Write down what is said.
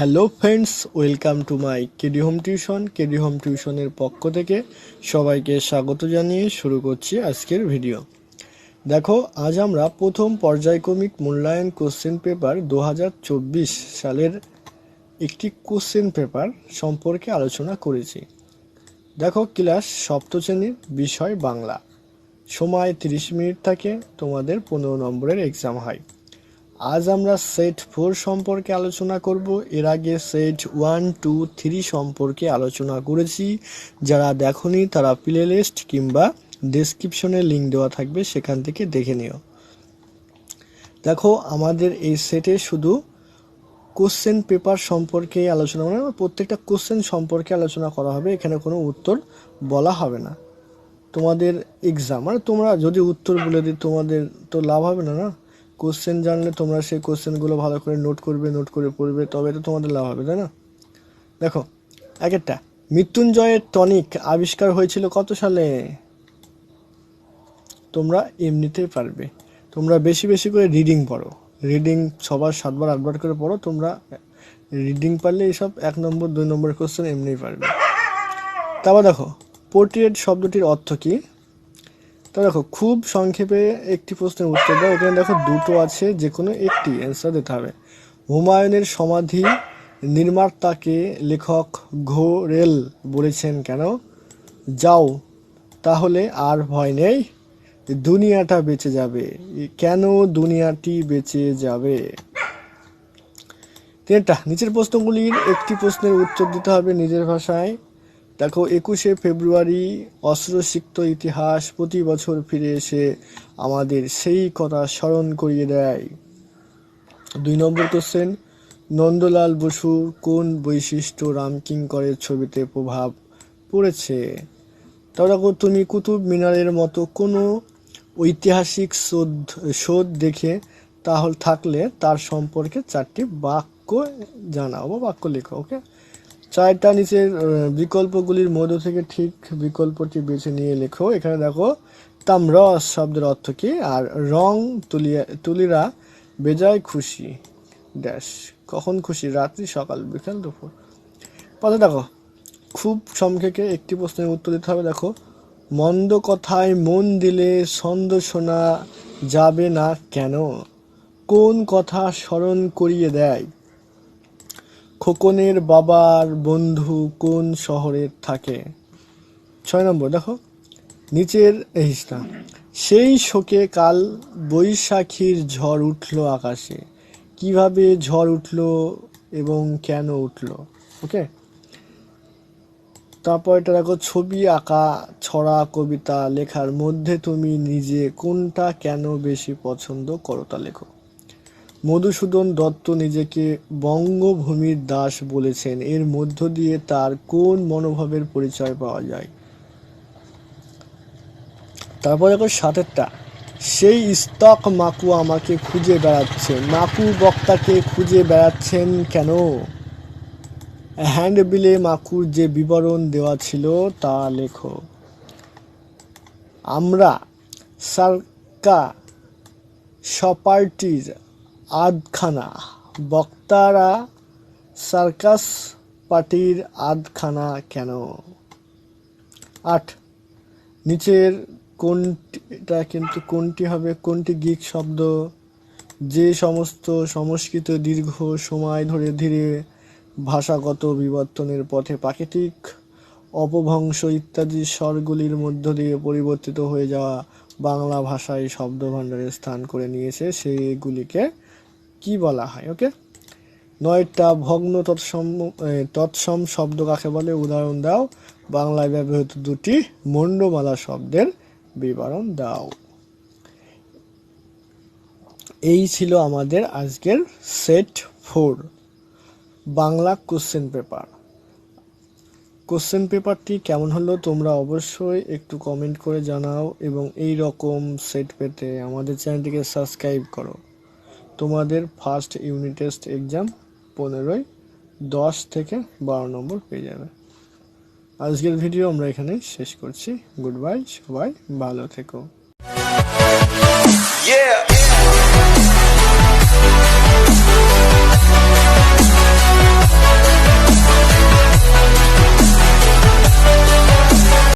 Hello friends, welcome to my KD home tuition. KD home টিউশনের পক্ষ থেকে সবাইকে স্বাগত জানিয়ে শুরু করছি আজকের ভিডিও। দেখো, আজ আমরা প্রথম পর্যায়ক্রমিক মূল্যায়ন কোশ্চেন পেপার 2024 সালের একটি কোশ্চেন পেপার সম্পর্কে আলোচনা করেছি। দেখো, ক্লাস সপ্তম শ্রেণীর, বিষয় বাংলা, সময় 30 মিনিট থাকে, তোমাদের 15 নম্বরের এক্সাম হয়। আজ আমরা সেট 4 সম্পর্কে আলোচনা করব। এর আগে সেট 1, 2, 3 সম্পর্কে আলোচনা করেছি। যারা দেখোনি তারা প্লে লিস্ট কিংবা ডেসক্রিপশনে লিঙ্ক দেওয়া থাকবে, সেখান থেকে দেখে নিও। দেখো, আমাদের এই সেটে শুধু কোশ্চেন পেপার সম্পর্কে আলোচনা, মানে প্রত্যেকটা কোশ্চেন সম্পর্কে আলোচনা করা হবে। এখানে কোনো উত্তর বলা হবে না। তোমাদের এক্সাম, মানে তোমরা যদি উত্তর বলে দিই তোমাদের তো লাভ হবে না। কোশ্চেন জানলে তোমরা সেই কোশ্চেনগুলো ভালো করে নোট করে পড়বে, তবে তো তোমাদের লাভ হবে, তাই না? দেখো, একটা মৃত্যুঞ্জয়ের টনিক আবিষ্কার হয়েছিল কত সালে? তোমরা এমনিতেই পারবে। তোমরা বেশি বেশি করে রিডিং পড়ো। রিডিং সবার 7বার 8বার করে পড়ো। তোমরা রিডিং পারলে এইসব 1 নম্বর 2 নম্বর কোশ্চেন এমনিই পারবে। তারপর দেখো, পোর্ট্রেট শব্দটির অর্থ কী? তা দেখো, খুব সংক্ষেপে একটি প্রশ্নের উত্তর দাও। এখানে দেখো দুটো আছে, যে কোনো একটি অ্যান্সার দিতে হবে। হুমায়ুনের সমাধি নির্মাতাকে লেখক ঘোরেল বলেছেন কেন? যাও, তাহলে আর ভয় নেই, দুনিয়াটা বেঁচে যাবে। কেন দুনিয়াটি বেঁচে যাবে? তিনটা নিচের প্রশ্নগুলির একটি প্রশ্নের উত্তর দিতে হবে নিজের ভাষায়। দেখো, 21শে ফেব্রুয়ারি অস্ত্রসিক্ত ইতিহাস প্রতি বছর ফিরে এসে আমাদের সেই কথা স্মরণ করিয়ে দেয়। 2 নম্বর কোশ্চেন, নন্দলাল বসুর কোন বৈশিষ্ট্য রামকিঙ্করের ছবিতে প্রভাব পড়েছে? তাও দেখো, তুমি কুতুব মিনারের মতো কোনো ঐতিহাসিক শোধ দেখে থাকলে তার সম্পর্কে 4টি বাক্য জানাও বা বাক্য লেখো। ওকে, 4টা নিচের বিকল্পগুলির মধ্য থেকে ঠিক বিকল্পটি বেছে নিয়ে লেখো। এখানে দেখো, তামরস শব্দের অর্থ কী? আর রং তুলিরা বেজায় খুশি ড্যাশ, কখন খুশি? রাত্রি, সকাল, বিকাল, দুপুর। পাশে দেখো, খুব সংক্ষেপে একটি প্রশ্নের উত্তর দিতে হবে। দেখো, মন্দ কথায় মন দিলে ছন্দ শোনা যাবে না কেন? কোন কথা স্মরণ করিয়ে দেয়? খোকনের বাবার বন্ধু কোন শহরে থাকে? 6 নম্বর দেখো, নিচের হিসটা, সেই শোকে কাল বৈশাখীর ঝড় উঠল আকাশে। কিভাবে ঝড় উঠল এবং কেন উঠল? ওকে, তারপর এটা দেখো, ছবি আঁকা, ছড়া, কবিতা লেখার মধ্যে তুমি নিজে কোনটা কেন বেশি পছন্দ করো তা লেখো। মধুসূদন দত্ত নিজেকে বঙ্গভূমির দাস বলেছেন, এর মধ্য দিয়ে তার কোন মনোভাবের পরিচয় পাওয়া যায়? তারপর দেখো, 7টা, সেই ইস্তক মাকু আমাকে খুঁজে বেড়াচ্ছে। মাকু বক্তাকে খুঁজে বেড়াচ্ছেন কেন? হ্যান্ডবিলে মাকুর যে বিবরণ দেওয়া ছিল তা লেখো। আমরা সার্কা সপার্টির আধখানা, বক্তারা সার্কাস পার্টির আধখানা কেন? 8, নিচের কোনটা কিন্তু কোনটি হবে? কোনটি গ্রিক শব্দ? যে সমস্ত সংস্কৃত দীর্ঘ সময় ধরে ধীরে ভাষাগত বিবর্তনের পথে প্রাকৃতিক অপভ্রংশ ইত্যাদি স্বরগুলির মধ্য দিয়ে পরিবর্তিত হয়ে যাওয়া বাংলা ভাষায় শব্দভাণ্ডারে স্থান করে নিয়েছে, সেগুলিকে কি বলা হয়? ওকে, 9টা, ভগ্ন তৎসম শব্দ কাকে বলে? উদাহরণ দাও। বাংলায় ব্যবহৃত 2টি মণ্ডমালা শব্দের বিবরণ দাও। এই ছিল আমাদের আজকের set 4 Bangla question paper. Question পেপারটি কেমন হলো তোমরা অবশ্যই একটু কমেন্ট করে জানাও, এবং এই রকম সেট পেতে আমাদের চ্যানেলটিকে সাবস্ক্রাইব করো। তোমাদের ফার্স্ট ইউনিট টেস্ট এক্সাম 15ই 10 থেকে 12 নম্বর পেয়ে যাবে। আজকের ভিডিও আমরা এখানে শেষ করছি। গুড বাই, সবাই ভালো থেকো।